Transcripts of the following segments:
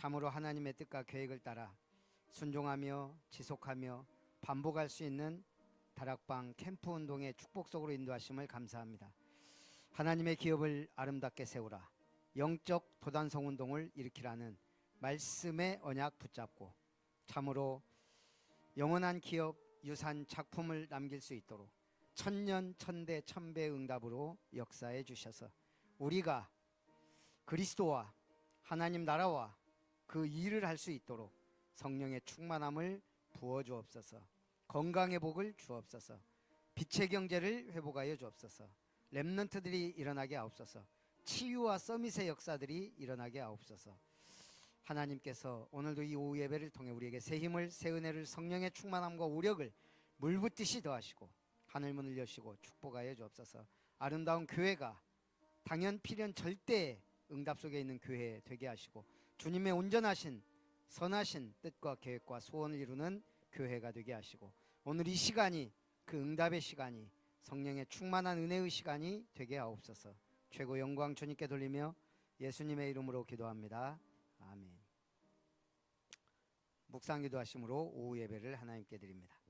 참으로 하나님의 뜻과 계획을 따라 순종하며 지속하며 반복할 수 있는 다락방 캠프 운동의 축복 속으로 인도하심을 감사합니다. 하나님의 기업을 아름답게 세우라, 영적 도단성 운동을 일으키라는 말씀의 언약 붙잡고 참으로 영원한 기업 유산 작품을 남길 수 있도록 천년 천대 천배 응답으로 역사해 주셔서 우리가 그리스도와 하나님 나라와 그 일을 할 수 있도록 성령의 충만함을 부어 주옵소서. 건강의 복을 주옵소서. 빛의 경제를 회복하여 주옵소서. 렘넌트들이 일어나게 하옵소서. 치유와 서밋의 역사들이 일어나게 하옵소서. 하나님께서 오늘도 이 오후 예배를 통해 우리에게 새 힘을, 새 은혜를, 성령의 충만함과 우력을 물붓듯이 더하시고 하늘문을 여시고 축복하여 주옵소서. 아름다운 교회가 당연 필연 절대의 응답 속에 있는 교회 되게 하시고 주님의 온전하신 선하신 뜻과 계획과 소원을 이루는 교회가 되게 하시고 오늘 이 시간이 그 응답의 시간이 성령의 충만한 은혜의 시간이 되게 하옵소서. 최고 영광 주님께 돌리며 예수님의 이름으로 기도합니다. 아멘. 묵상 기도하심으로 오후 예배를 하나님께 드립니다.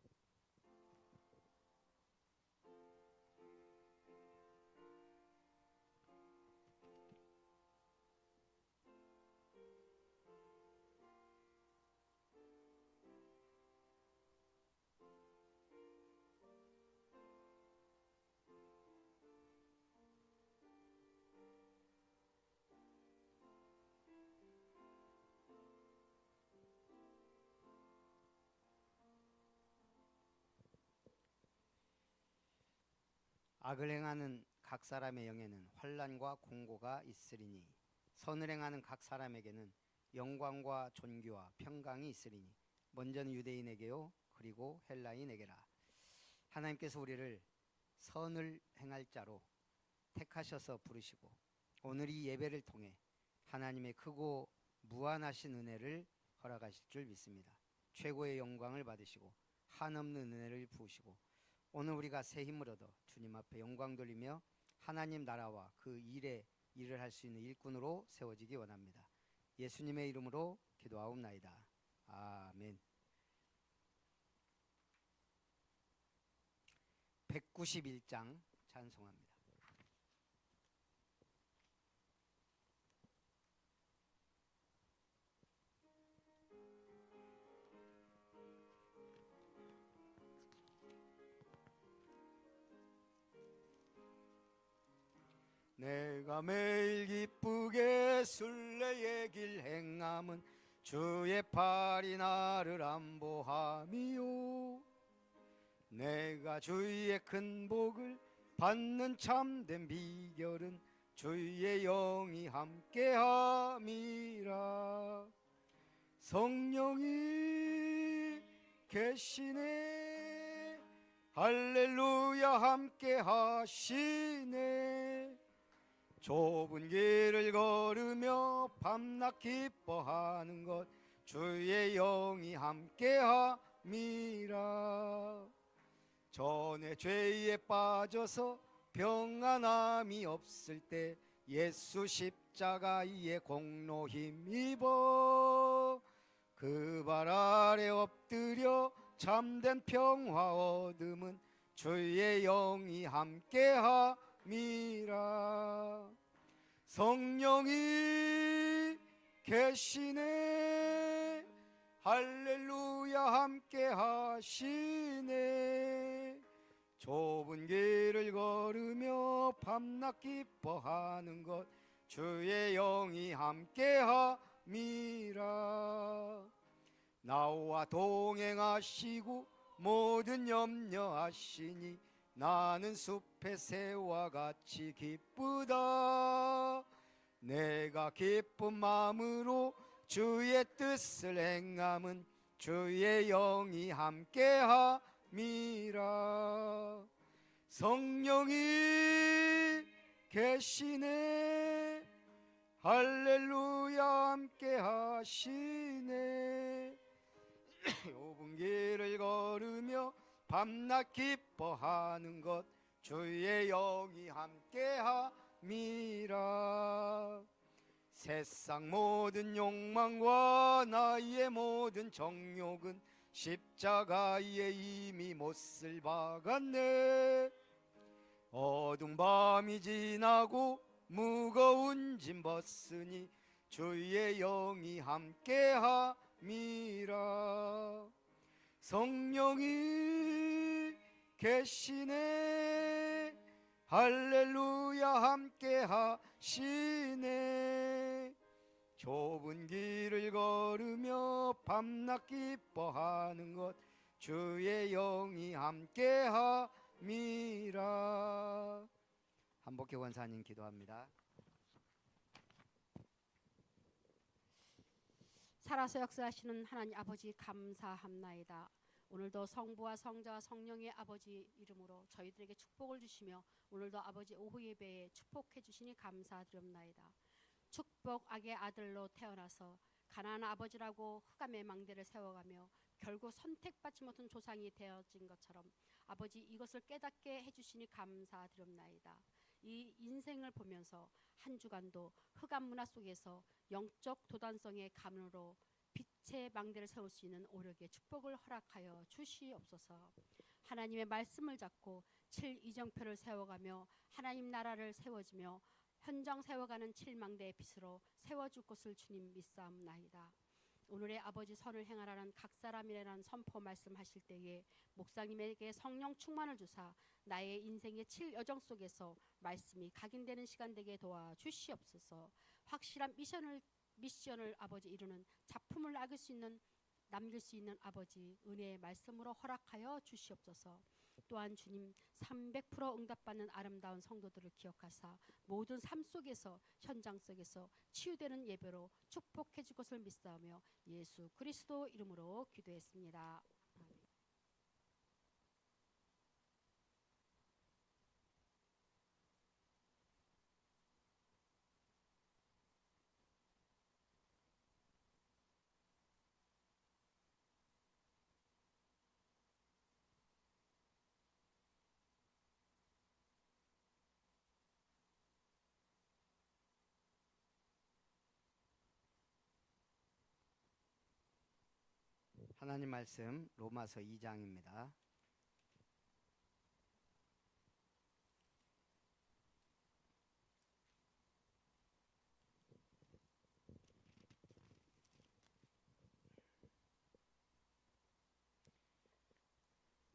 악을 행하는 각 사람의 영에는 환난과 공고가 있으리니 선을 행하는 각 사람에게는 영광과 존귀와 평강이 있으리니 먼저는 유대인에게요 그리고 헬라인에게라. 하나님께서 우리를 선을 행할 자로 택하셔서 부르시고 오늘 이 예배를 통해 하나님의 크고 무한하신 은혜를 허락하실 줄 믿습니다. 최고의 영광을 받으시고 한없는 은혜를 부으시고 오늘 우리가 새 힘을 얻어 주님 앞에 영광 돌리며 하나님 나라와 그 일에 일을 할 수 있는 일꾼으로 세워지기 원합니다. 예수님의 이름으로 기도하옵나이다. 아멘. 191장 찬송합니다. 내가 매일 기쁘게 순례의 길 행함은 주의 팔이 나를 안보함이요 내가 주의 큰 복을 받는 참된 비결은 주의 영이 함께함이라. 성령이 계시네 할렐루야 함께하시네 좁은 길을 걸으며 밤낮 기뻐하는 것 주의 영이 함께함이라. 전에 죄에 빠져서 평안함이 없을 때 예수 십자가의 공로 힘입어 그 발 아래 엎드려 참된 평화 얻음은 주의 영이 함께함이라. 성령이 계시네 할렐루야 함께하시네 좁은 길을 걸으며 밤낮 기뻐하는 것 주의 영이 함께함이라. 나와 동행하시고 모든 염려하시니 나는 숲의 새와 같이 기쁘다. 내가 기쁜 마음으로 주의 뜻을 행함은 주의 영이 함께함이라. 성령이 계시네 할렐루야 함께하시네 좁은 길을 걸으며 밤낮 기뻐하는 것 주의 영이 함께함이라. 세상 모든 욕망과 나의 모든 정욕은 십자가에 이미 못을 박았네. 어두운 밤이 지나고 무거운 짐 벗으니 주의 영이 함께함이라. 성령이 계시네. 할렐루야 함께 하시네. 좁은 길을 걸으며 밤낮 기뻐하는 것 주의 영이 함께 함이라. 한복희 원사님 기도합니다. 살아서 역사하시는 하나님 아버지 감사합나이다. 오늘도 성부와 성자와 성령의 아버지 이름으로 저희들에게 축복을 주시며 오늘도 아버지 오후 예배에 축복해 주시니 감사드립나이다. 축복악의 아들로 태어나서 가난한 아버지라고 흑암의 망대를 세워가며 결국 선택받지 못한 조상이 되어진 것처럼 아버지 이것을 깨닫게 해주시니 감사드립나이다. 이 인생을 보면서 한 주간도 흑암 문화 속에서 영적 도단성의 가문으로 빛의 망대를 세울 수 있는 오력의 축복을 허락하여 주시옵소서. 하나님의 말씀을 잡고 7이정표를 세워가며 하나님 나라를 세워지며 현장 세워가는 7망대의 빛으로 세워줄 것을 주님 믿사옵나이다. 오늘의 아버지 선을 행하라는 각 사람이라는 선포 말씀하실 때에 목사님에게 성령 충만을 주사 나의 인생의 7여정 속에서 말씀이 각인되는 시간 되게 도와주시옵소서. 확실한 미션을 아버지 이루는 작품을 남길 수 있는 아버지 은혜의 말씀으로 허락하여 주시옵소서. 또한 주님 300% 응답받는 아름다운 성도들을 기억하사 모든 삶 속에서 현장 속에서 치유되는 예배로 축복해 줄 것을 믿사오며 예수 그리스도 이름으로 기도했습니다. 아멘. 하나님 말씀 로마서 2장입니다.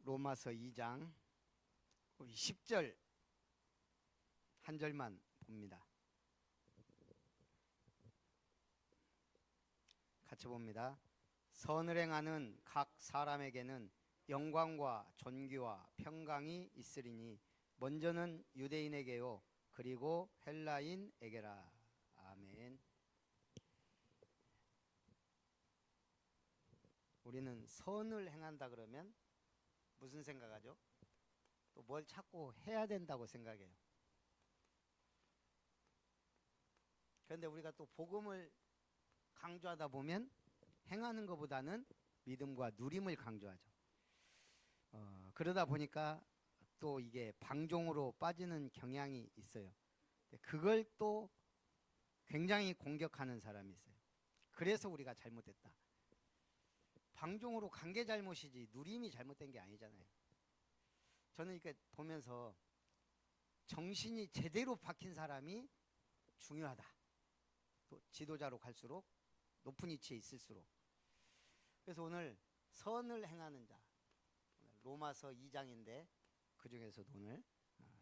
로마서 2장 10절 한 절만 봅니다. 같이 봅니다. 선을 행하는 각 사람에게는 영광과 존귀와 평강이 있으리니 먼저는 유대인에게요 그리고 헬라인에게라. 아멘. 우리는 선을 행한다 그러면 무슨 생각하죠? 또 뭘 찾고 해야 된다고 생각해요. 그런데 우리가 또 복음을 강조하다 보면 행하는 것보다는 믿음과 누림을 강조하죠. 그러다 보니까 또 이게 방종으로 빠지는 경향이 있어요. 그걸 또 굉장히 공격하는 사람이 있어요. 그래서 우리가 잘못됐다. 방종으로 간 게 잘못이지 누림이 잘못된 게 아니잖아요. 저는 이렇게 보면서 정신이 제대로 박힌 사람이 중요하다. 또 지도자로 갈수록 높은 위치에 있을수록. 그래서 오늘 선을 행하는 자, 로마서 2장인데 그 중에서도 오늘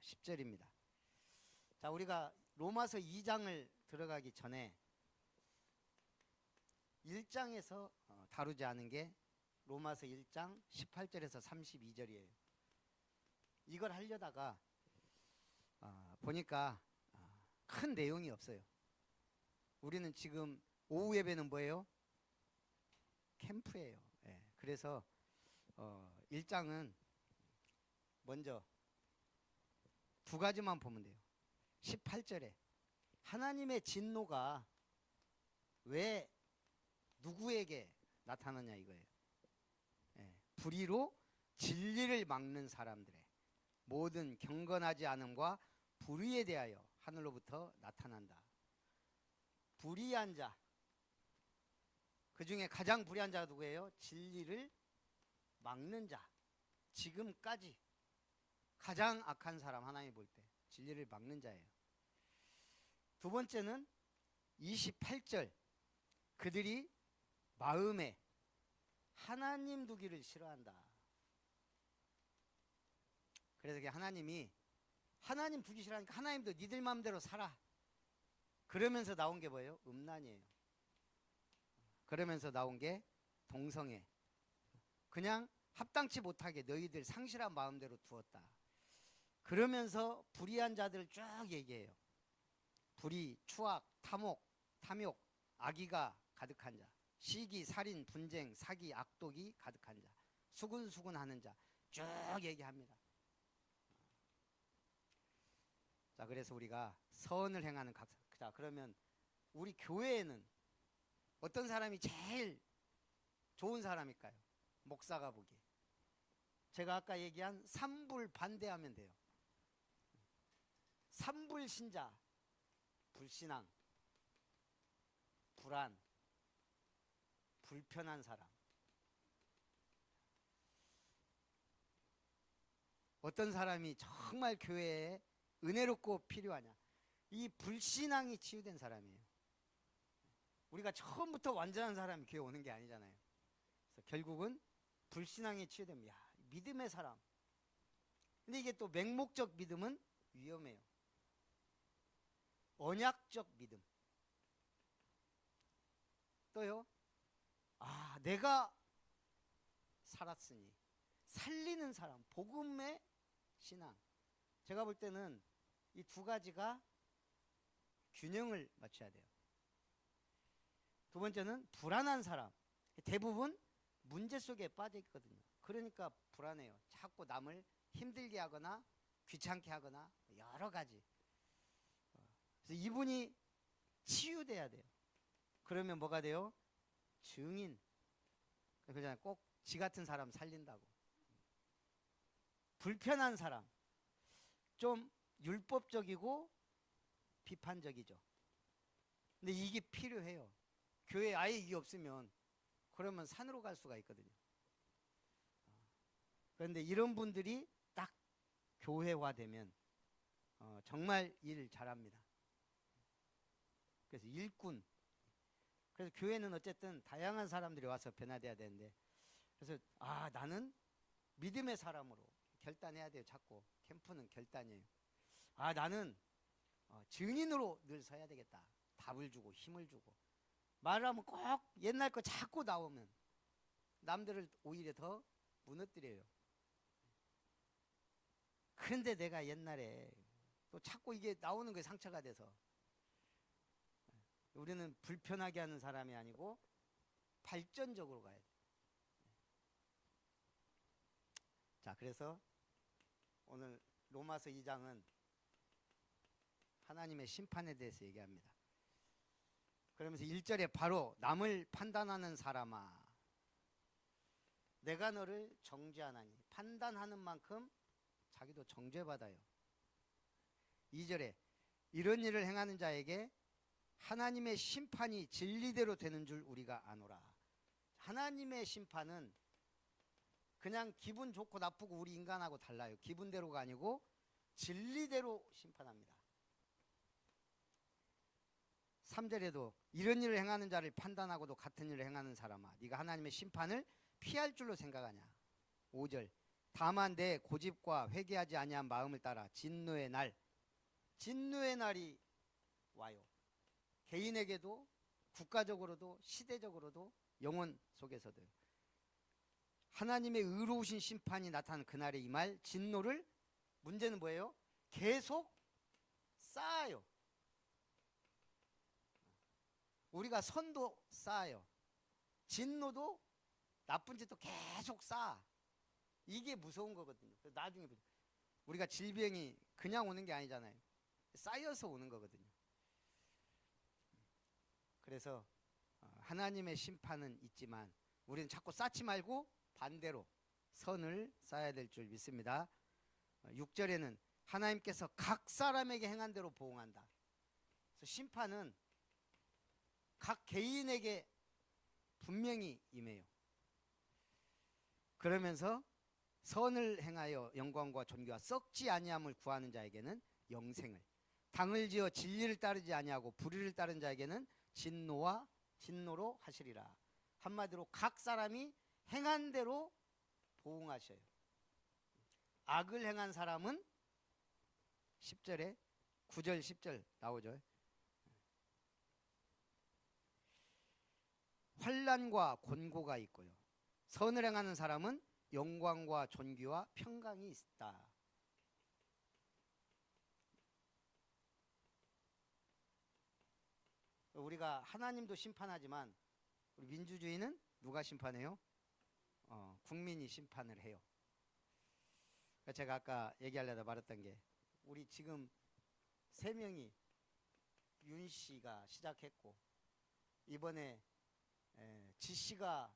10절입니다. 자, 우리가 로마서 2장을 들어가기 전에 1장에서 다루지 않은 게 로마서 1장 18절에서 32절이에요. 이걸 하려다가 보니까 큰 내용이 없어요. 우리는 지금 오후 예배는 뭐예요? 캠프예요. 예, 그래서 1장은 먼저 두 가지만 보면 돼요. 18절에 하나님의 진노가 왜 누구에게 나타나냐 이거예요. 예, 불의로 진리를 막는 사람들의 모든 경건하지 않음과 불의에 대하여 하늘로부터 나타난다. 불의한 자. 그 중에 가장 불의한 자가 누구예요? 진리를 막는 자. 지금까지 가장 악한 사람, 하나님 볼 때 진리를 막는 자예요. 두 번째는 28절. 그들이 마음에 하나님 두기를 싫어한다. 그래서 하나님이 하나님 두기 싫어하니까 하나님도 니들 마음대로 살아. 그러면서 나온 게 뭐예요? 음란이에요. 그러면서 나온 게 동성애. 그냥 합당치 못하게 너희들 상실한 마음대로 두었다. 그러면서 불의한 자들을 쭉 얘기해요. 불의, 추악, 탐욕, 악의가 가득한 자, 시기, 살인, 분쟁, 사기, 악독이 가득한 자, 수군수군하는 자 쭉 얘기합니다. 자, 그래서 우리가 선을 행하는 자, 그러면 우리 교회에는 어떤 사람이 제일 좋은 사람일까요? 목사가 보기에. 제가 아까 얘기한 삼불 반대하면 돼요. 삼불 신자, 불신앙, 불안, 불편한 사람. 어떤 사람이 정말 교회에 은혜롭고 필요하냐? 이 불신앙이 치유된 사람이에요. 우리가 처음부터 완전한 사람이 교회 오는 게 아니잖아요. 그래서 결국은 불신앙이 치유됩니다. 야, 믿음의 사람. 근데 이게 또 맹목적 믿음은 위험해요. 언약적 믿음. 또요. 아, 내가 살았으니 살리는 사람, 복음의 신앙. 제가 볼 때는 이 두 가지가 균형을 맞춰야 돼요. 두 번째는 불안한 사람. 대부분 문제 속에 빠져 있거든요. 그러니까 불안해요. 자꾸 남을 힘들게 하거나 귀찮게 하거나 여러 가지. 그래서 이분이 치유돼야 돼요. 그러면 뭐가 돼요? 증인. 그러잖아요. 꼭 지 같은 사람 살린다고. 불편한 사람. 좀 율법적이고 비판적이죠. 근데 이게 필요해요. 교회에 아예 이게 없으면 그러면 산으로 갈 수가 있거든요. 그런데 이런 분들이 딱 교회화되면 정말 일 잘합니다. 그래서 일꾼. 그래서 교회는 어쨌든 다양한 사람들이 와서 변화돼야 되는데, 그래서 아, 나는 믿음의 사람으로 결단해야 돼요. 자꾸 캠프는 결단이에요. 아, 나는 증인으로 늘 서야 되겠다. 답을 주고 힘을 주고. 말을 하면 꼭 옛날 거 자꾸 나오면 남들을 오히려 더 무너뜨려요. 그런데 내가 옛날에 또 자꾸 이게 나오는 거에 상처가 돼서, 우리는 불편하게 하는 사람이 아니고 발전적으로 가야 돼. 자, 그래서 오늘 로마서 2장은 하나님의 심판에 대해서 얘기합니다. 그러면서 1절에 바로 남을 판단하는 사람아, 내가 너를 정죄하나니. 판단하는 만큼 자기도 정죄받아요. 2절에 이런 일을 행하는 자에게 하나님의 심판이 진리대로 되는 줄 우리가 아노라. 하나님의 심판은 그냥 기분 좋고 나쁘고 우리 인간하고 달라요. 기분대로가 아니고 진리대로 심판합니다. 3절에도 이런 일을 행하는 자를 판단하고도 같은 일을 행하는 사람아, 네가 하나님의 심판을 피할 줄로 생각하냐. 5절 다만 내 고집과 회개하지 아니한 마음을 따라 진노의 날이 와요. 개인에게도 국가적으로도 시대적으로도 영혼 속에서도요. 하나님의 의로우신 심판이 나타나는 그날에 임할 진노를, 문제는 뭐예요? 계속 쌓아요. 우리가 선도 쌓아요. 진노도 나쁜 짓도 계속 쌓아. 이게 무서운 거거든요. 나중에 우리가 질병이 그냥 오는 게 아니잖아요. 쌓여서 오는 거거든요. 그래서 하나님의 심판은 있지만 우리는 자꾸 쌓지 말고 반대로 선을 쌓아야 될 줄 믿습니다. 6절에는 하나님께서 각 사람에게 행한 대로 보응한다. 그래서 심판은 각 개인에게 분명히 임해요. 그러면서 선을 행하여 영광과 존귀와 썩지 아니함을 구하는 자에게는 영생을, 당을 지어 진리를 따르지 아니하고 불의를 따른 자에게는 진노로 하시리라. 한마디로 각 사람이 행한 대로 보응하셔요. 악을 행한 사람은 10절에 9절 10절 나오죠. 환난과 곤고가 있고요. 선을 행하는 사람은 영광과 존귀와 평강이 있다. 우리가 하나님도 심판하지만 우리 민주주의는 누가 심판해요? 국민이 심판을 해요. 제가 아까 얘기하려다 말았던 게, 우리 지금 3명이 윤 씨가 시작했고, 이번에 지 씨가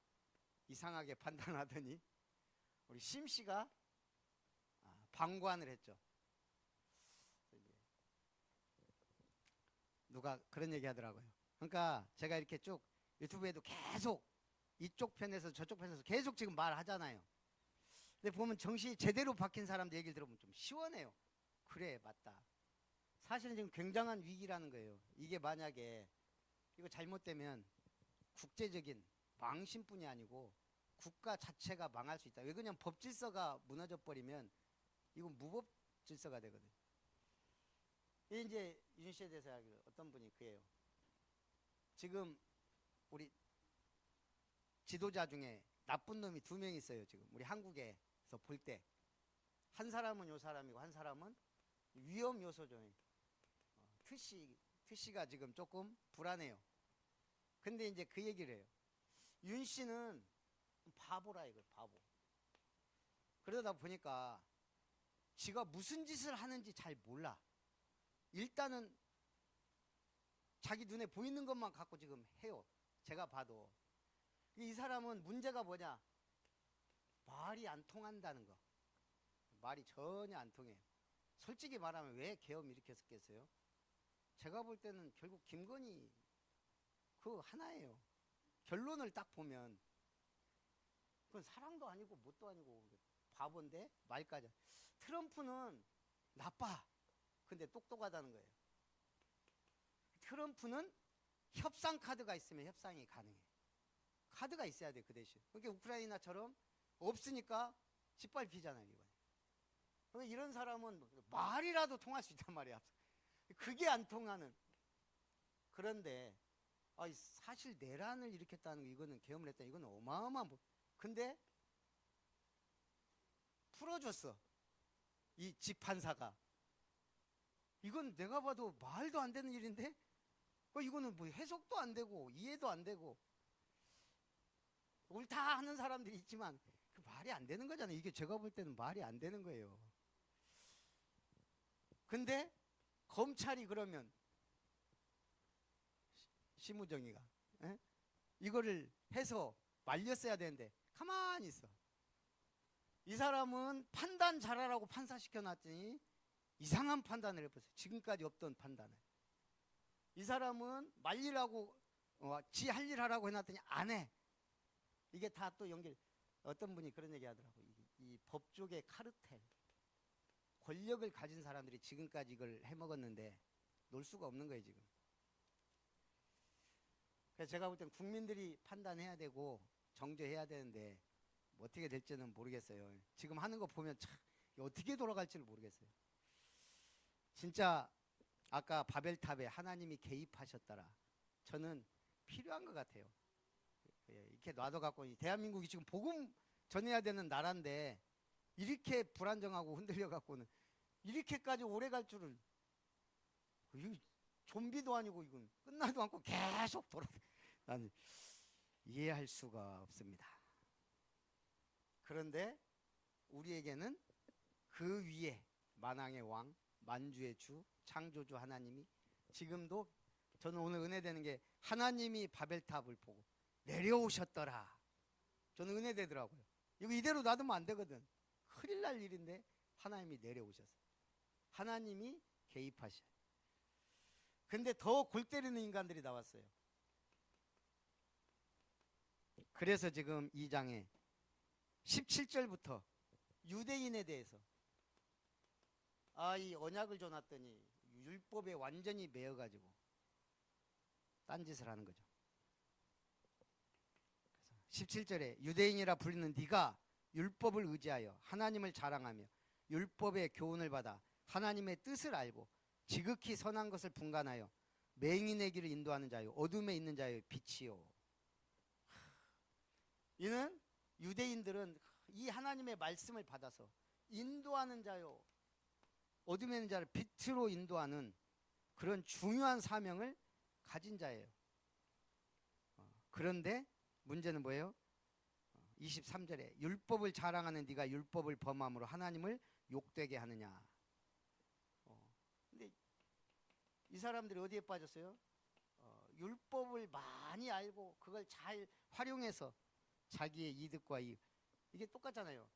이상하게 판단하더니 우리 심 씨가 방관을 했죠. 누가 그런 얘기 하더라고요. 그러니까 제가 이렇게 쭉 유튜브에도 계속 이쪽 편에서 저쪽 편에서 계속 지금 말하잖아요. 근데 보면 정신이 제대로 박힌 사람들 얘기를 들어보면 좀 시원해요. 그래, 맞다. 사실은 지금 굉장한 위기라는 거예요. 이게 만약에 이거 잘못되면 국제적인 망신뿐이 아니고 국가 자체가 망할 수 있다. 왜 그냥 법 질서가 무너져 버리면 이건 무법 질서가 되거든요. 이제 윤 씨에 대해서 하기로 어떤 분이 그래요. 지금 우리 지도자 중에 나쁜 놈이 2명 있어요. 지금 우리 한국에서 볼 때 한 사람은 요 사람이고 한 사람은 위험 요소죠. 트씨가 지금 조금 불안해요. 근데 이제 그 얘기를 해요. 윤 씨는 바보라 이거, 바보. 그러다 보니까 지가 무슨 짓을 하는지 잘 몰라. 일단은 자기 눈에 보이는 것만 갖고 지금 해요. 제가 봐도. 이 사람은 문제가 뭐냐? 말이 안 통한다는 거. 말이 전혀 안 통해요. 솔직히 말하면 왜 계엄 일으켰겠어요? 제가 볼 때는 결국 김건희 그 하나예요. 결론을 딱 보면 그건 사랑도 아니고 뭣도 아니고 바본데 말까지. 트럼프는 나빠. 근데 똑똑하다는 거예요. 트럼프는 협상 카드가 있으면 협상이 가능해. 카드가 있어야 돼, 그 대신. 그러니까 우크라이나처럼 없으니까 짓밟히잖아요, 이번에. 그러니까 이런 사람은 말이라도 통할 수 있단 말이야. 그게 안 통하는. 그런데 사실 내란을 일으켰다는 거, 이거는 계엄을 했다, 이거는 어마어마한. 근데 풀어줬어, 이 집판사가. 이건 내가 봐도 말도 안 되는 일인데 이거는 뭐 해석도 안 되고 이해도 안 되고 옳다 하는 사람들이 있지만 그 말이 안 되는 거잖아요. 이게 제가 볼 때는 말이 안 되는 거예요. 근데 검찰이 그러면 심우정이가 이거를 해서 말렸어야 되는데 가만히 있어. 이 사람은 판단 잘하라고 판사시켜 놨더니 이상한 판단을 해보세요. 지금까지 없던 판단을. 이 사람은 말리라고 지 할 일 하라고 해놨더니 안 해. 이게 다 또 연결. 어떤 분이 그런 얘기 하더라고요. 이 법조계 카르텔, 권력을 가진 사람들이 지금까지 이걸 해먹었는데 놀 수가 없는 거예요, 지금. 그래서 제가 볼 때는 국민들이 판단해야 되고 정죄해야 되는데 뭐 어떻게 될지는 모르겠어요. 지금 하는 거 보면 참 어떻게 돌아갈지를 모르겠어요. 진짜 아까 바벨탑에 하나님이 개입하셨더라. 저는 필요한 것 같아요. 이렇게 놔둬갖고 대한민국이 지금 복음 전해야 되는 나라인데 이렇게 불안정하고 흔들려갖고는 이렇게까지 오래 갈 줄은. 좀비도 아니고 이건 끝나도 않고 계속 나는 이해할 수가 없습니다. 그런데 우리에게는 그 위에 만왕의 왕, 만주의 주, 창조주 하나님이 지금도, 저는 오늘 은혜되는 게 하나님이 바벨탑을 보고 내려오셨더라. 저는 은혜되더라고요. 이거 이대로 놔두면 안 되거든. 큰일 날 일인데 하나님이 내려오셨어요. 하나님이 개입하셔요. 근데 더 골 때리는 인간들이 나왔어요. 그래서 지금 2장에 17절부터 유대인에 대해서 이 언약을 줘놨더니 율법에 완전히 매여가지고 딴짓을 하는 거죠. 그래서 17절에 유대인이라 불리는 네가 율법을 의지하여 하나님을 자랑하며 율법의 교훈을 받아 하나님의 뜻을 알고 지극히 선한 것을 분간하여 맹인의 길을 인도하는 자요 어둠에 있는 자요 빛이요. 이는 유대인들은 이 하나님의 말씀을 받아서 인도하는 자요 어둠에 있는 자를 빛으로 인도하는 그런 중요한 사명을 가진 자예요. 그런데 문제는 뭐예요? 23절에 율법을 자랑하는 네가 율법을 범함으로 하나님을 욕되게 하느냐. 근데 이 사람들이 어디에 빠졌어요? 율법을 많이 알고 그걸 잘 활용해서 자기의 이득과 이게 똑같잖아요.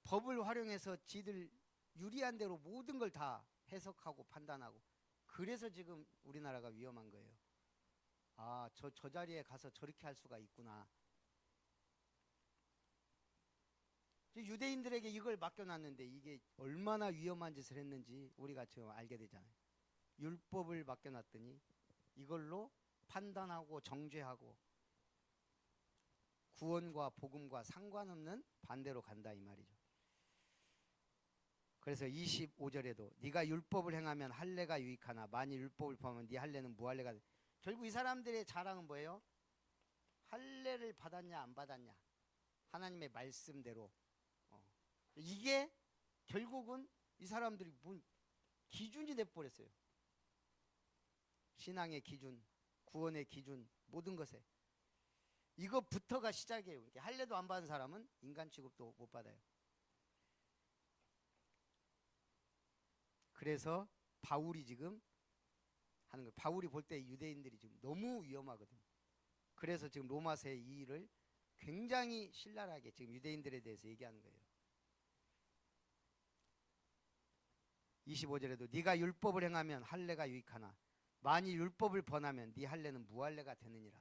법을 활용해서 지들 유리한 대로 모든 걸 다 해석하고 판단하고 그래서 지금 우리나라가 위험한 거예요. 저 자리에 가서 저렇게 할 수가 있구나. 유대인들에게 이걸 맡겨놨는데 이게 얼마나 위험한 짓을 했는지 우리가 지금 알게 되잖아요. 율법을 맡겨놨더니 이걸로 판단하고 정죄하고 구원과 복음과 상관없는 반대로 간다 이 말이죠. 그래서 25절에도 네가 율법을 행하면 할례가 유익하나 만일 율법을 범하면 네 할례는 무할례가. 결국 이 사람들의 자랑은 뭐예요? 할례를 받았냐 안 받았냐 하나님의 말씀대로. 이게 결국은 이 사람들이 뭔 기준이 돼버렸어요. 신앙의 기준, 구원의 기준, 모든 것에 이것부터가 시작이에요. 할례도 안 받은 사람은 인간 취급도 못 받아요. 그래서 바울이 지금 하는 거예요. 바울이 볼 때 유대인들이 지금 너무 위험하거든요. 그래서 지금 로마서의 이 일을 굉장히 신랄하게 지금 유대인들에 대해서 얘기하는 거예요. 25절에도 네가 율법을 행하면 할례가 유익하나 만일 율법을 범하면 네 할례는 무할례가 되느니라.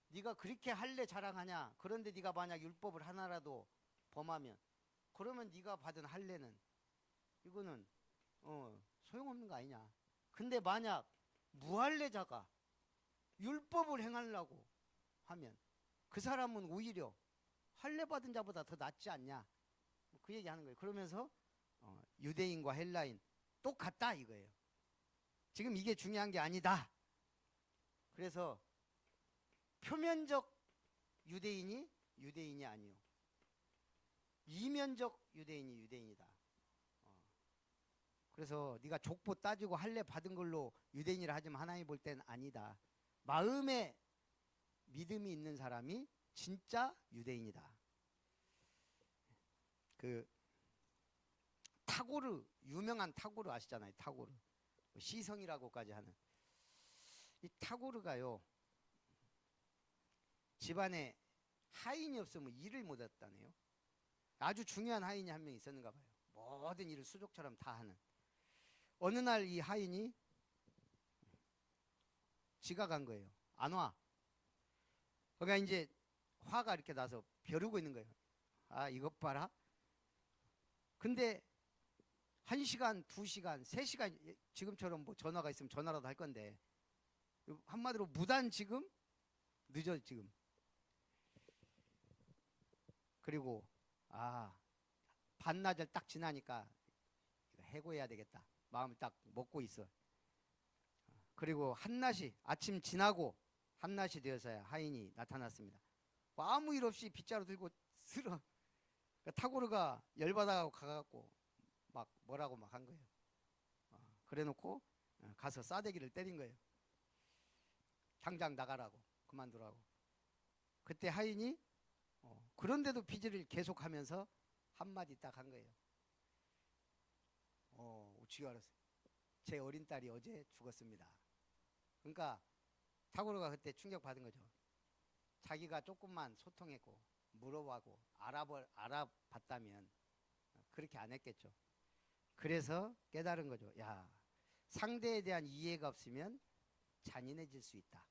네가 그렇게 할례 자랑하냐? 그런데 네가 만약 율법을 하나라도 범하면 그러면 네가 받은 할례는 이거는 소용없는 거 아니냐. 근데 만약 무할례자가 율법을 행하려고 하면 그 사람은 오히려 할례 받은 자보다 더 낫지 않냐. 그 얘기하는 거예요. 그러면서 유대인과 헬라인 똑같다 이거예요. 지금 이게 중요한 게 아니다. 그래서 표면적 유대인이 유대인이 아니요. 이면적 유대인이 유대인이다. 그래서 네가 족보 따지고 할례 받은 걸로 유대인이라 하지만 하나님 볼 때는 아니다. 마음에 믿음이 있는 사람이 진짜 유대인이다. 그 타고르, 유명한 타고르 아시잖아요. 타고르 시성이라고까지 하는 이 타고르가요 집안에 하인이 없으면 일을 못했다네요. 아주 중요한 하인이 한 명 있었는가 봐요. 모든 일을 수족처럼 다 하는. 어느 날 이 하인이 지각한 거예요. 안 와. 그러니까 이제 화가 이렇게 나서 벼르고 있는 거예요. 이것 봐라. 근데 1시간, 2시간, 3시간 지금처럼 뭐 전화가 있으면 전화라도 할 건데 한마디로 무단 지금 늦어 지금. 그리고 반나절 딱 지나니까 해고해야 되겠다. 마음을 딱 먹고 있어. 그리고 한낮이 아침 지나고 한낮이 되어서야 하인이 나타났습니다. 아무 일 없이 빗자루 들고 쓸어. 타고르가 열받아가고 가갖고 막 뭐라고 막 한 거예요. 그래놓고 가서 싸대기를 때린 거예요. 당장 나가라고 그만두라고. 그때 하인이 그런데도 빚을 계속하면서 한마디 딱 한 거예요. 우치가 알았어요. 제 어린 딸이 어제 죽었습니다. 그러니까 타고르가 그때 충격받은 거죠. 자기가 조금만 소통했고 물어보고 알아봤다면 그렇게 안 했겠죠. 그래서 깨달은 거죠. 상대에 대한 이해가 없으면 잔인해질 수 있다.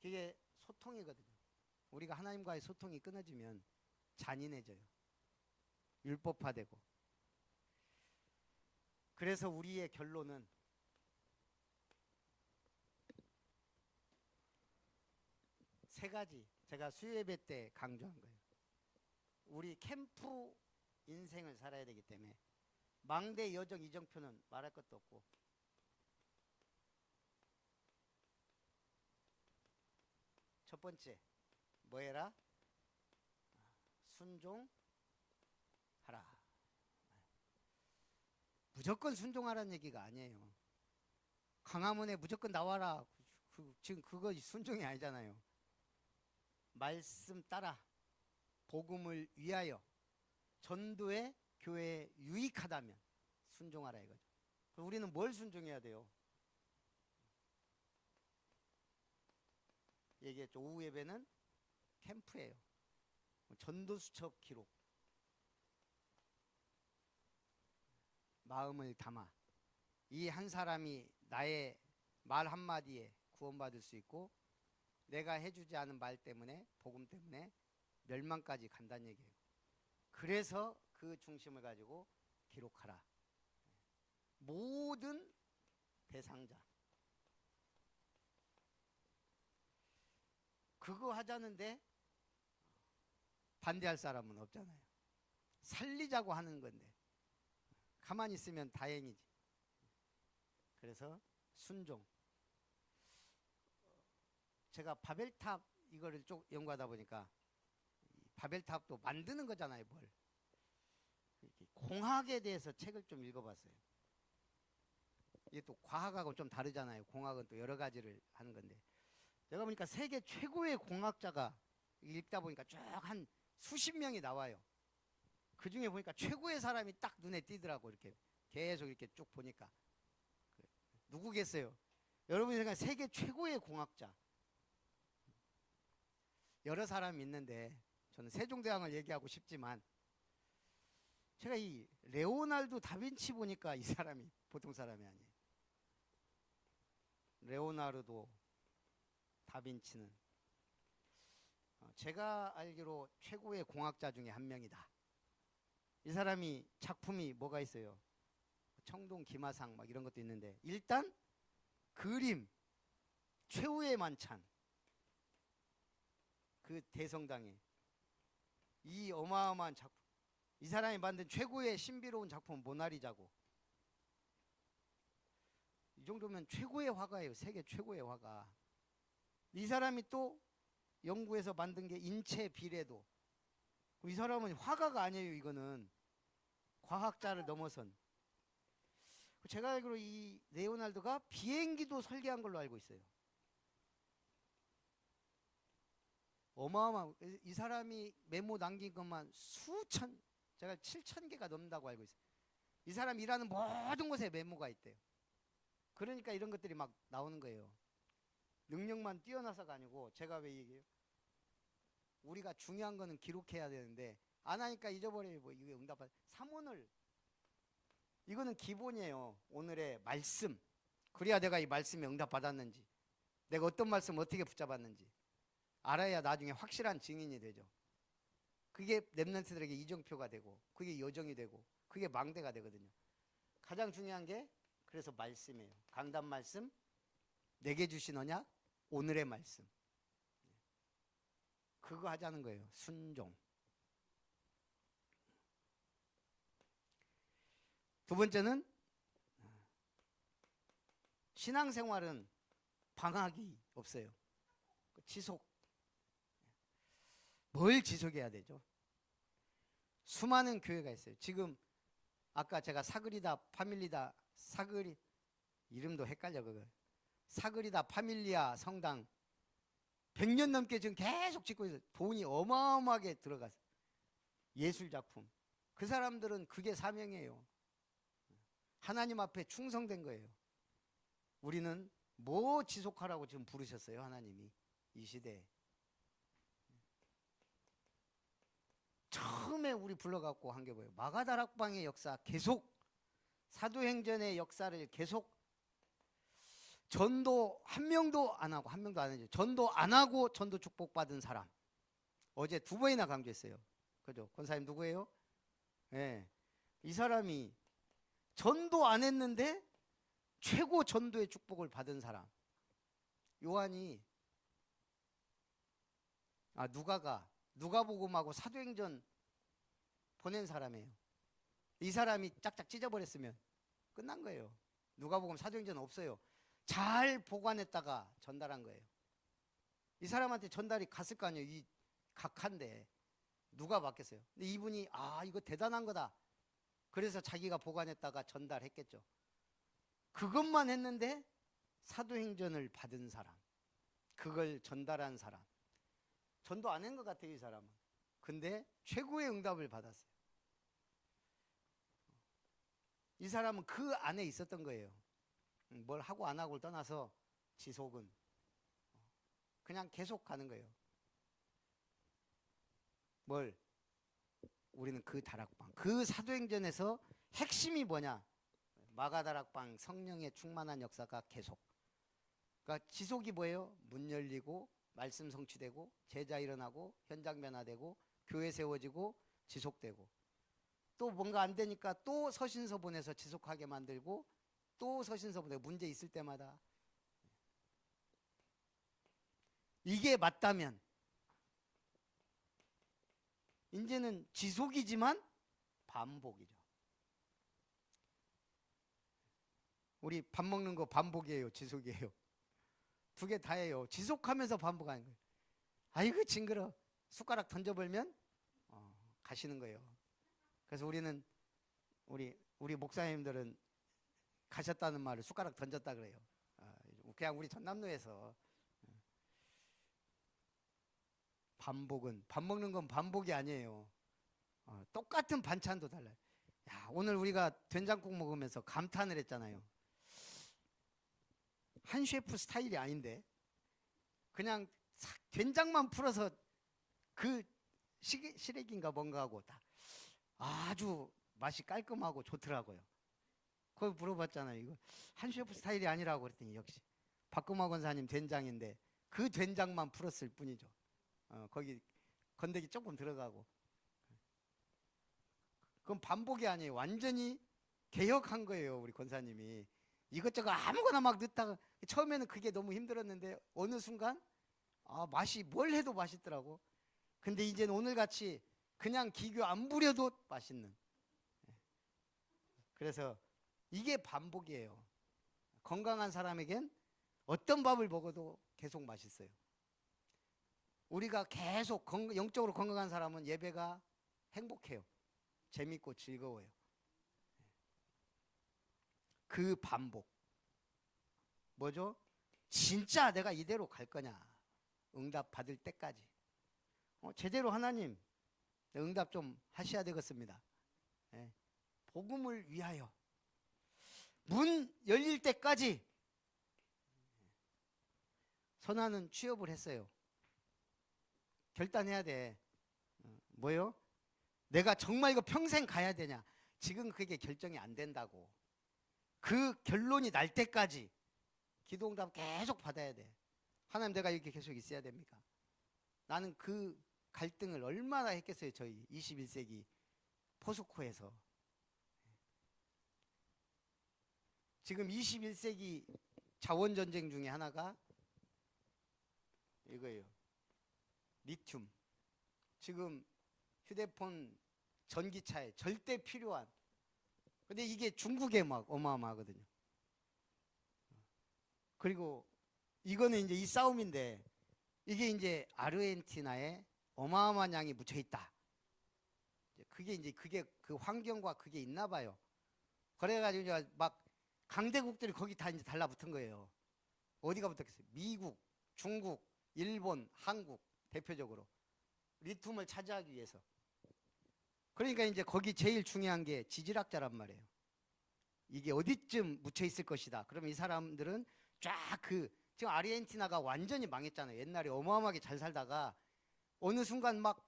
그게 소통이거든요. 우리가 하나님과의 소통이 끊어지면 잔인해져요. 율법화되고. 그래서 우리의 결론은 세 가지, 제가 수요예배 때 강조한 거예요. 우리 캠프 인생을 살아야 되기 때문에 망대 여정 이정표는 말할 것도 없고, 첫 번째 뭐 해라? 순종하라. 무조건 순종하라는 얘기가 아니에요. 강화문에 무조건 나와라. 지금 그거 순종이 아니잖아요. 말씀 따라 복음을 위하여 전도에 교회에 유익하다면 순종하라 이거죠. 우리는 뭘 순종해야 돼요? 얘기했죠. 오후 예배는 캠프예요. 전도 수첩 기록. 마음을 담아 이 한 사람이 나의 말 한마디에 구원받을 수 있고, 내가 해주지 않은 말 때문에, 복음 때문에 멸망까지 간다는 얘기예요. 그래서 그 중심을 가지고 기록하라. 모든 대상자. 그거 하자는데 반대할 사람은 없잖아요. 살리자고 하는 건데 가만히 있으면 다행이지. 그래서 순종. 제가 바벨탑 이거를 쭉 연구하다 보니까 바벨탑도 만드는 거잖아요. 뭘. 공학에 대해서 책을 좀 읽어봤어요. 이게 또 과학하고 좀 다르잖아요. 공학은 또 여러 가지를 하는 건데, 내가 보니까 세계 최고의 공학자가 읽다 보니까 쭉 한 수십 명이 나와요. 그 중에 보니까 최고의 사람이 딱 눈에 띄더라고. 이렇게 계속 이렇게 쭉 보니까. 누구겠어요? 여러분이 생각하는 세계 최고의 공학자. 여러 사람이 있는데 저는 세종대왕을 얘기하고 싶지만, 제가 이 레오나르도 다빈치 보니까 이 사람이 보통 사람이 아니에요. 레오나르도 다빈치는 제가 알기로 최고의 공학자 중에 한 명이다. 이 사람이 작품이 뭐가 있어요? 청동 기마상 막 이런 것도 있는데, 일단 그림 최후의 만찬, 그 대성당에 이 어마어마한 작품, 이 사람이 만든 최고의 신비로운 작품 모나리자고. 이 정도면 최고의 화가예요. 세계 최고의 화가. 이 사람이 또 연구해서 만든 게 인체 비례도. 이 사람은 화가가 아니에요. 이거는 과학자를 넘어선. 제가 알기로 이 레오나르도가 비행기도 설계한 걸로 알고 있어요. 어마어마한. 이 사람이 메모 남긴 것만 수천, 제가 7,000개가 넘는다고 알고 있어요. 이 사람이 일하는 모든 곳에 메모가 있대요. 그러니까 이런 것들이 막 나오는 거예요. 능력만 뛰어나서가 아니고, 제가 왜 얘기해요? 우리가 중요한 거는 기록해야 되는데 안 하니까 잊어버려요. 뭐 이게 응답할 사문을, 이거는 기본이에요. 오늘의 말씀. 그래야 내가 이 말씀에 응답받았는지, 내가 어떤 말씀 어떻게 붙잡았는지 알아야 나중에 확실한 증인이 되죠. 그게 렘넌트들에게 이정표가 되고, 그게 여정이 되고, 그게 망대가 되거든요. 가장 중요한 게 그래서 말씀이에요. 강단 말씀, 내게 주신 언약, 오늘의 말씀. 그거 하자는 거예요. 순종. 두 번째는 신앙생활은 방학이 없어요. 지속. 뭘 지속해야 되죠? 수많은 교회가 있어요. 지금 아까 제가 사그리다 파밀리다, 사그리 이름도 헷갈려. 그거 사그리다 파밀리아 성당 100년 넘게 지금 계속 짓고 있어요. 돈이 어마어마하게 들어갔어요. 예술작품. 그 사람들은 그게 사명이에요. 하나님 앞에 충성된 거예요. 우리는 뭐 지속하라고 지금 부르셨어요? 하나님이 이 시대에. 처음에 우리 불러갖고 한 게 뭐예요? 마가다락방의 역사 계속, 사도행전의 역사를 계속, 전도 한 명도 안 하고, 한 명도 안 해줘. 전도 안 하고 전도 축복받은 사람. 어제 2번이나 강조했어요. 그죠? 권사님 누구예요? 예. 이 사람이 전도 안 했는데 최고 전도의 축복을 받은 사람. 요한이 누가복음하고 사도행전 보낸 사람이에요. 이 사람이 짝짝 찢어버렸으면 끝난 거예요. 누가복음 사도행전 없어요. 잘 보관했다가 전달한 거예요. 이 사람한테 전달이 갔을 거 아니에요. 이 각한데 누가 받겠어요. 근데 이분이 이거 대단한 거다. 그래서 자기가 보관했다가 전달했겠죠. 그것만 했는데 사도행전을 받은 사람, 그걸 전달한 사람. 전도 안 한 것 같아요, 이 사람은. 근데 최고의 응답을 받았어요. 이 사람은 그 안에 있었던 거예요. 뭘 하고 안 하고를 떠나서 지속은 그냥 계속 가는 거예요. 우리는 그 다락방, 그 사도행전에서 핵심이 뭐냐? 마가다락방 성령의 충만한 역사가 계속. 그러니까 지속이 뭐예요? 문 열리고 말씀 성취되고 제자 일어나고 현장 변화되고 교회 세워지고 지속되고, 또 뭔가 안 되니까 또 서신서 보내서 지속하게 만들고, 또 서신서 보내고, 문제 있을 때마다. 이게 맞다면 이제는 지속이지만 반복이죠. 우리 밥 먹는 거 반복이에요, 지속이에요? 두 개 다예요. 지속하면서 반복하는 거예요. 아이고 징그러. 숟가락 던져버리면 가시는 거예요. 그래서 우리는 우리 목사님들은 가셨다는 말을 숟가락 던졌다 그래요. 그냥 우리 전남로에서 반복은, 밥 먹는 건 반복이 아니에요. 똑같은 반찬도 달라요. 오늘 우리가 된장국 먹으면서 감탄을 했잖아요. 한 셰프 스타일이 아닌데 그냥 된장만 풀어서 그 시래기인가 뭔가 하고 다 아주 맛이 깔끔하고 좋더라고요. 그걸 물어봤잖아요. 이거 한 셰프 스타일이 아니라고 그랬더니 역시 박금화 권사님 된장인데 그 된장만 풀었을 뿐이죠. 거기 건더기 조금 들어가고. 그건 반복이 아니에요. 완전히 개혁한 거예요, 우리 권사님이. 이것저것 아무거나 막 넣다가 처음에는 그게 너무 힘들었는데 어느 순간 맛이 뭘 해도 맛있더라고. 근데 이제는 오늘같이 그냥 기교 안 부려도 맛있는. 그래서 이게 반복이에요. 건강한 사람에겐 어떤 밥을 먹어도 계속 맛있어요. 우리가 계속 영적으로 건강한 사람은 예배가 행복해요. 재밌고 즐거워요. 그 반복. 뭐죠? 진짜 내가 이대로 갈 거냐? 응답 받을 때까지. 제대로 하나님 응답 좀 하셔야 되겠습니다. 복음을 위하여 문 열릴 때까지. 선아는 취업을 했어요. 결단해야 돼. 뭐요? 내가 정말 이거 평생 가야 되냐? 지금 그게 결정이 안 된다고. 그 결론이 날 때까지 기도응답 계속 받아야 돼. 하나님, 내가 이렇게 계속 있어야 됩니까? 나는 그 갈등을 얼마나 했겠어요. 저희 21세기 포스코에서. 지금 21세기 자원전쟁 중에 하나가 이거예요. 리튬. 지금 휴대폰, 전기차에 절대 필요한. 근데 이게 중국에 막 어마어마하거든요. 그리고 이거는 이제 이 싸움인데, 이게 이제 아르헨티나에 어마어마한 양이 묻혀 있다. 그게 그 환경과 그게 있나 봐요. 그래가지고 이제 막 강대국들이 거기 다 이제 달라붙은 거예요. 어디가 붙었겠어요? 미국, 중국, 일본, 한국 대표적으로 리튬을 차지하기 위해서. 그러니까 이제 거기 제일 중요한 게 지질학자란 말이에요. 이게 어디쯤 묻혀 있을 것이다. 그러면 이 사람들은 쫙 지금 아르헨티나가 완전히 망했잖아요. 옛날에 어마어마하게 잘 살다가 어느 순간 막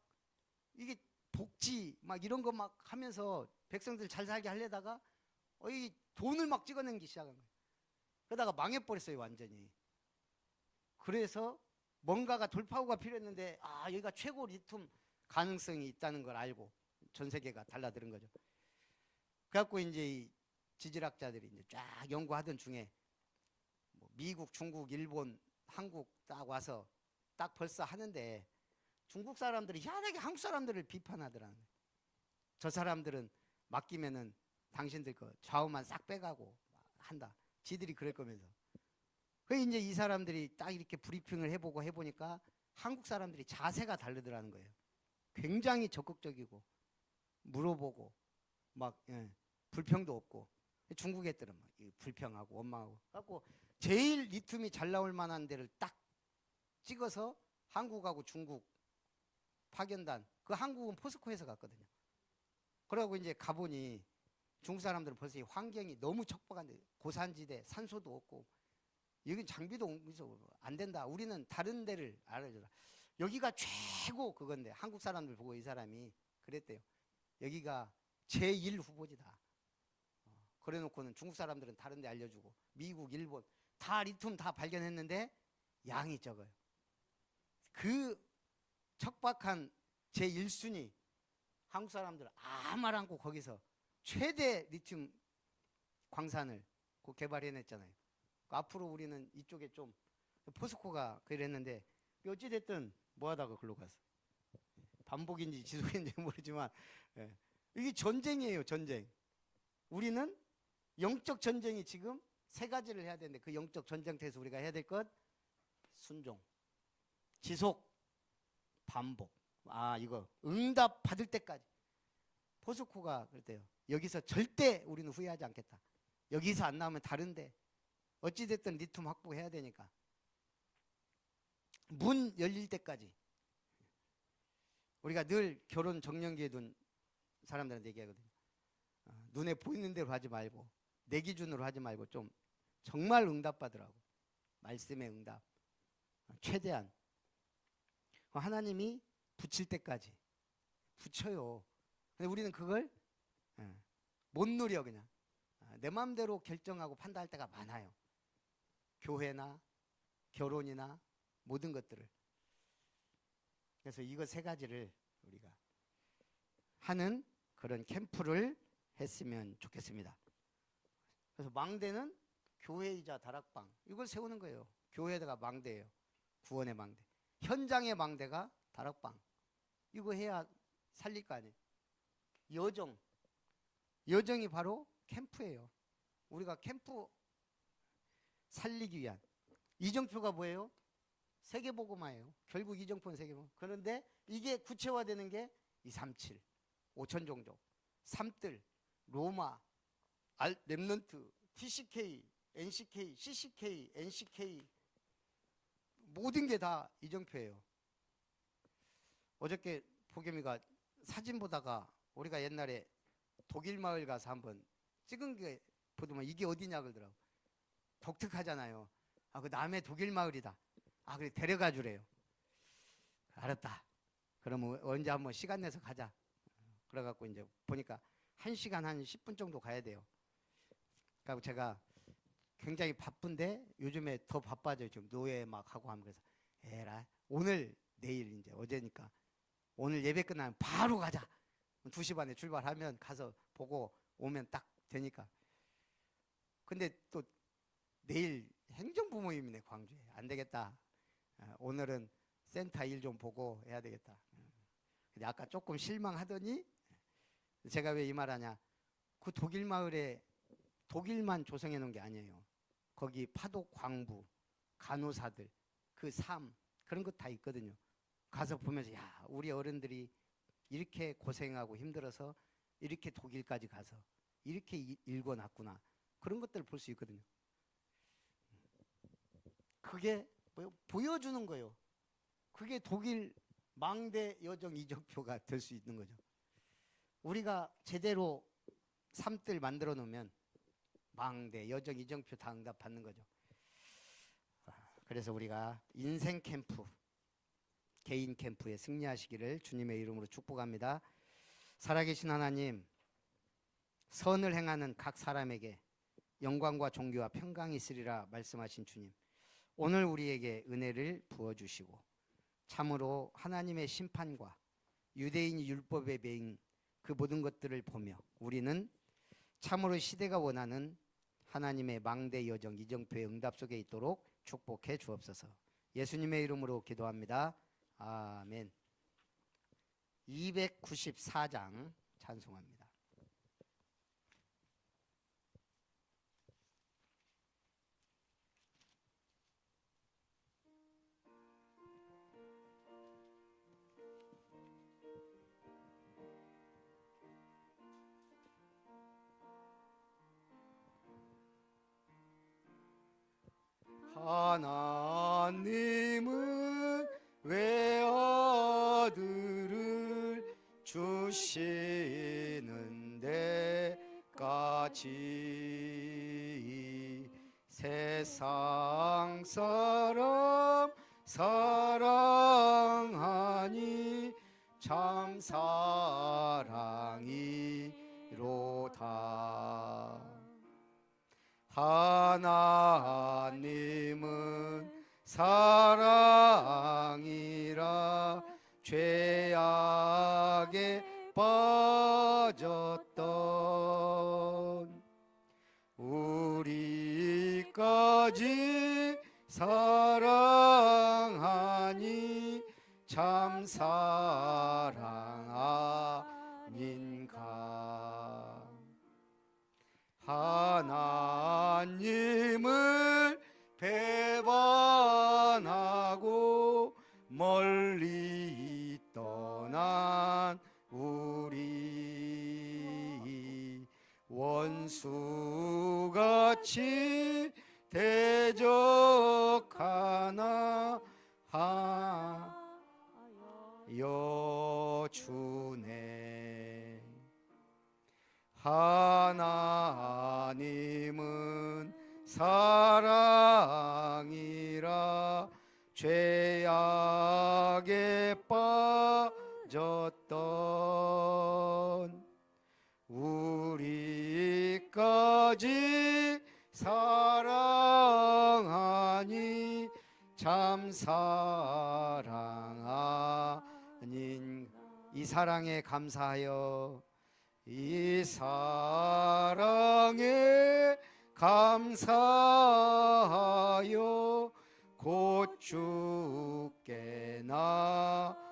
이게 복지 막 이런 거 막 하면서 백성들 잘 살게 하려다가 이 돈을 막 찍어내기 시작한 거예요. 그러다가 망해버렸어요, 완전히. 그래서 뭔가가 돌파구가 필요했는데 여기가 최고 리튬 가능성이 있다는 걸 알고 전 세계가 달라드는 거죠. 그래갖고 이제 이 지질학자들이 이제 쫙 연구하던 중에 뭐 미국, 중국, 일본, 한국 딱 와서 딱 벌써 하는데 중국 사람들이 희한하게 한국 사람들을 비판하더라는 거예요. 저 사람들은 맡기면은 당신들 거 좌우만 싹 빼가고 한다. 지들이 그럴 거면서. 그 이제 이 사람들이 딱 이렇게 브리핑을 해보니까 한국 사람들이 자세가 다르더라는 거예요. 굉장히 적극적이고 물어보고 막 불평도 없고 중국 애들은 막 불평하고 원망하고 갖고 제일 리튬이 잘 나올 만한 데를 딱 찍어서 한국하고 중국 파견단 그 한국은 포스코에서 갔거든요. 그러고 이제 가보니 중국 사람들은 벌써 이 환경이 너무 척박한데 고산지대 산소도 없고 여긴 장비도 안 된다. 우리는 다른 데를 알아줘라. 여기가 최고 그건데 한국 사람들 보고 이 사람이 그랬대요. 여기가 제1 후보지다. 그래 놓고는 중국 사람들은 다른 데 알려주고 미국, 일본 다 리튬 다 발견했는데 양이 적어요. 그 척박한 제1순위 한국 사람들 아무 말 않고 거기서 최대 리튬 광산을 개발해냈잖아요. 앞으로 우리는 이쪽에 좀 포스코가 그랬는데 어찌됐든 뭐하다가 글로 갔어. 반복인지 지속인지 모르지만 이게 전쟁이에요. 전쟁. 우리는 영적 전쟁이 지금 세 가지를 해야 되는데 그 영적 전쟁터에서 우리가 해야 될 것 순종, 지속, 반복. 이거 응답 받을 때까지. 포스코가 그랬대요. 여기서 절대 우리는 후회하지 않겠다. 여기서 안 나오면 다른데 어찌됐든 리튬 확보해야 되니까 문 열릴 때까지. 우리가 늘 결혼 정년기에 둔 사람들한테 얘기하거든요. 눈에 보이는 대로 하지 말고 내 기준으로 하지 말고 좀 정말 응답받으라고. 말씀의 응답 최대한 하나님이 붙일 때까지 붙여요. 근데 우리는 그걸 못 누려. 그냥 내 마음대로 결정하고 판단할 때가 많아요. 교회나 결혼이나 모든 것들을. 그래서 이거 세 가지를 우리가 하는 그런 캠프를 했으면 좋겠습니다. 그래서 망대는 교회이자 다락방 이걸 세우는 거예요. 교회가 망대예요. 구원의 망대. 현장의 망대가 다락방. 이거 해야 살릴 거 아니에요. 여정이 바로 캠프예요. 우리가 캠프 살리기 위한. 이정표가 뭐예요? 세계복음화예요. 결국 이정표는 세계복음. 그런데 이게 구체화되는 게 237, 5천 종족, 삼뜰, 로마, 렘넌트, TCK, NCK, CCK, NCK 모든 게 다 이정표예요. 어저께 보겸이가 사진 보다가 우리가 옛날에 독일 마을 가서 한번 찍은 게 보더만 이게 어디냐 그러더라고. 독특하잖아요. 그 남해 독일 마을이다. 그래 데려가 주래요. 알았다. 그러면 언제 한번 시간 내서 가자. 그래갖고 이제 보니까 1시간 한 10분 정도 가야 돼요. 그리고 제가 굉장히 바쁜데 요즘에 더 바빠져요. 지금 노예 막 하고 하면. 그래서 에라 오늘 내일 이제 어제니까 오늘 예배 끝나면 바로 가자. 2시 반에 출발하면 가서 보고 오면 딱 되니까. 근데 또 내일 행정부모임이네 광주에. 안 되겠다. 오늘은 센터 일 좀 보고 해야 되겠다. 근데 아까 조금 실망하더니 제가 왜 이 말 하냐. 그 독일 마을에 독일만 조성해 놓은 게 아니에요. 거기 파독 광부, 간호사들, 그 삶 그런 것 다 있거든요. 가서 보면서 야 우리 어른들이 이렇게 고생하고 힘들어서 이렇게 독일까지 가서 이렇게 읽어놨구나. 그런 것들을 볼 수 있거든요. 그게 보여주는 거예요. 그게 독일 망대 여정 이정표가 될 수 있는 거죠. 우리가 제대로 삶들 만들어 놓으면 망대 여정 이정표 다 응답 받는 거죠. 그래서 우리가 인생 캠프, 개인 캠프에 승리하시기를 주님의 이름으로 축복합니다. 살아계신 하나님, 선을 행하는 각 사람에게 영광과 존귀와 평강이 있으리라 말씀하신 주님, 오늘 우리에게 은혜를 부어주시고 참으로 하나님의 심판과 유대인이 율법에 매인 그 모든 것들을 보며 우리는 참으로 시대가 원하는 하나님의 망대 여정 이정표의 응답 속에 있도록 축복해 주옵소서. 예수님의 이름으로 기도합니다. 아멘. 294장 찬송합니다. 하나님은 외아들을 주시는 데까지 세상 사람 사랑하니 참 사랑이로다. 하나님은 사랑이라 죄악에 빠졌던 우리까지 사랑하니 참 사랑 아닌가. 하나님을 배반하고 멀리 떠난 우리 원수같이 대적하나 하여 주네. 하나님은 사랑이라 죄악에 빠졌던 우리까지 사랑하니 참 사랑 아닌. 이 사랑에 감사하여 이 사랑에 감사하여 곧 주께 나오라.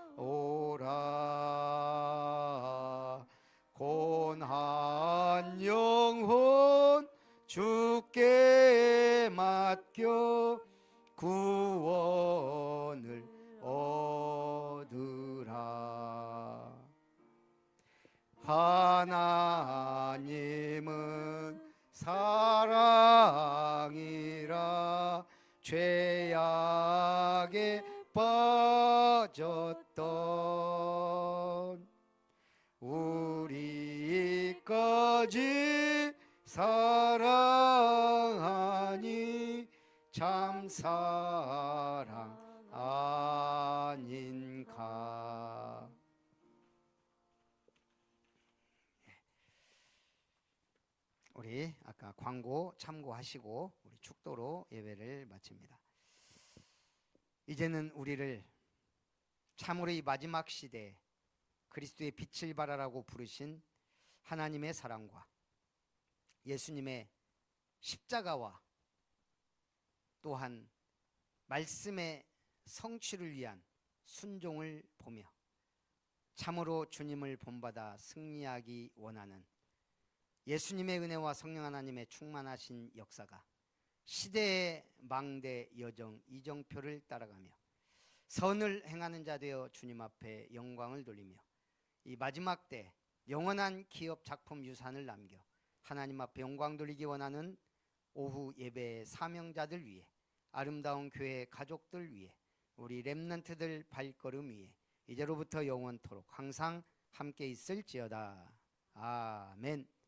곤한 영혼 주께 맡겨 구원을 얻으라. 하나님은 사랑이라 죄악에 빠졌던 우리까지 사랑하니 참 사랑 아닌가. 우리 아까 광고 참고하시고 우리 축도로 예배를 마칩니다. 이제는 우리를 참으로 이 마지막 시대에 그리스도의 빛을 발하라고 부르신 하나님의 사랑과 예수님의 십자가와 또한 말씀의 성취를 위한 순종을 보며 참으로 주님을 본받아 승리하기 원하는 예수님의 은혜와 성령 하나님의 충만하신 역사가 시대의 망대 여정 이정표를 따라가며 선을 행하는 자 되어 주님 앞에 영광을 돌리며 이 마지막 때 영원한 기업 작품 유산을 남겨 하나님 앞에 영광 돌리기 원하는 오후 예배의 사명자들 위해 아름다운 교회 가족들 위해 우리 렘넌트들 발걸음 위에 이제로부터 영원토록 항상 함께 있을지어다. 아멘.